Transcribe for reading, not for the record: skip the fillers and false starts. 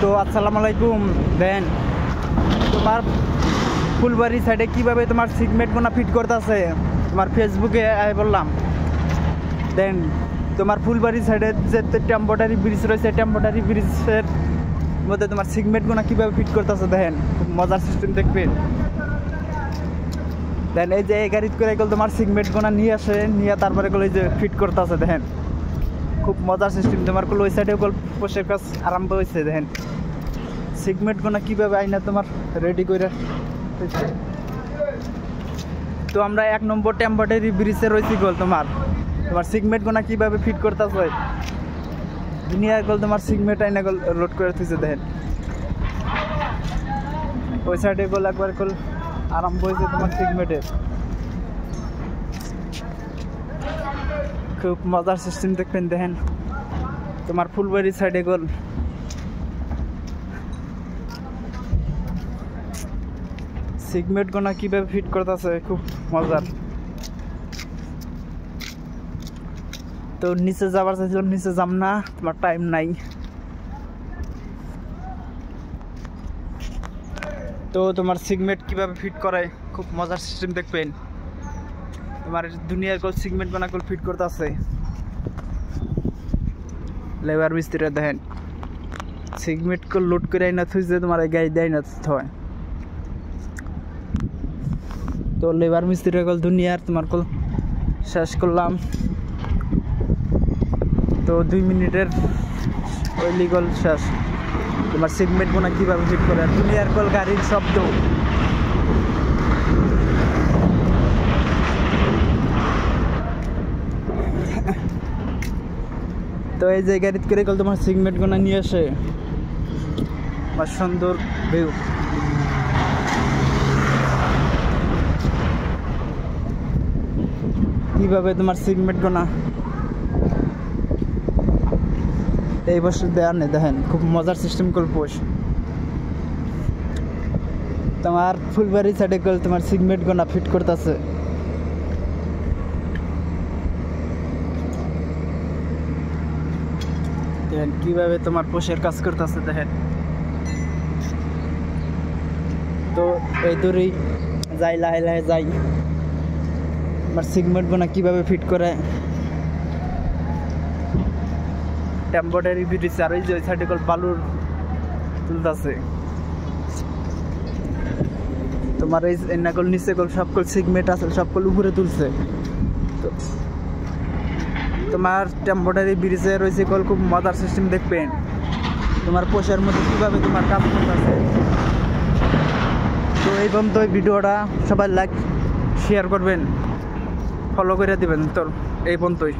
তো আসসালামু আলাইকুম। দেন তোমার ফুলবাড়ি সাইডে কিভাবে তোমার সিগমেন্টগুলো ফিট করতেছে তোমার ফেসবুকে বললাম। দেন তোমার ফুলবাড়ি সাইডে যে টেম্পোরারি ব্রিজ রয়েছে, টেম্পোরারি ব্রিজের মধ্যে তোমার সিগমেন্টগুলো কীভাবে ফিট করতেছে দেখেন, খুব মজার সিস্টেম দেখবেন। দেন এই যে এই গাড়িতে করে গেল তোমার সিগমেন্টগুলো নিয়ে আসে, নিয়ে তারপরে গেলো এই যে ফিট করতেছে দেখেন, খুব মজার সিস্টেম। তোমার ওই সাইডে গল্প পোষের কাজ আরম্ভ হয়েছে দেখেন, সিগমেন্টগুলো কীভাবে আইনা তোমার রেডি করে। তো আমরা 1 নম্বর টেম্পোরারি ব্রিজে রয়েছি গল তোমার সিগমেন্টগুলো কীভাবে ফিট করতেছে দুনিয়া গল তোমার সিগমেন্ট আইনা গল লোড করে থুইছে দেখেন। ওই সাইডে গল একবার গল আরম্ভ হয়েছে তোমার সিগমেন্টের, খুব মজার সিস্টেম দেখবেন দেখেন। তোমার ফুলবাড়ি সাইডে গল সিগমেন্টগুলো কীভাবে ফিট করতেছে, খুব মজার। তো নিচে যাবার চাইছিলাম, নিচে যাম না, তোমার টাইম নাই। তো তোমার সিগমেন্ট কীভাবে ফিট করে, খুব মজার সিস্টেম দেখবেন। তোমার দুনিয়ার গোল সিগমেন্টগুলো গোল ফিট করতেছে লেবার মিস্ত্রিরা দেখেন, সিগমেন্ট কল লোড করে আইনা থুইছে তোমার এই গাড়ি দেয় না হয়। তো লেবার মিস্ত্রিরা কল দুনিয়ার তোমার কল শেষ করলাম। তো 2 মিনিটের ওই লিগল শেষ। তোমার সিগমেন্টগুলো কীভাবে ফিট করে দুনিয়ার কল গাড়ির শব্দ। তো এই যে গাড়িতে করে গেল তোমার সিগমেন্টগুলো নিয়ে আসে, আমার সুন্দর ভিউ। কীভাবে তোমার সিগমেন্টগুলো এই বছর দেওয়ার নেই দেখেন, খুব মজার সিস্টেম করল পোষ। তোমার ফুলবাড়ি সাইডে গেল তোমার সিগমেন্টগুলো ফিট করতেছে। দেখেন কীভাবে তোমার পোষের কাজ করতেছে দেখেন। তো এই দূরেই যাই, লাহে লাহে যাই, আমার সিগমেন্টগুলো কীভাবে ফিট করে টেম্পোরারি ব্রিজ। আর ওই যে ওই সাইডে বালুর তুলতেছে তোমার এই নাকল নিচে কল সবকল সিগমেন্ট আছে, সবকল উপরে তুলছে। তো তোমার টেম্পোরারি ব্রিজে রয়েছে কল, খুব মজার সিস্টেম দেখবেন। তোমার পোষার মধ্যে কীভাবে তোমার কাজ করতেছে। তো এই পর্যন্ত ভিডিওটা সবাই লাইক শেয়ার করবেন, ফলো করে দিবেন। তো এই পর্যন্তই।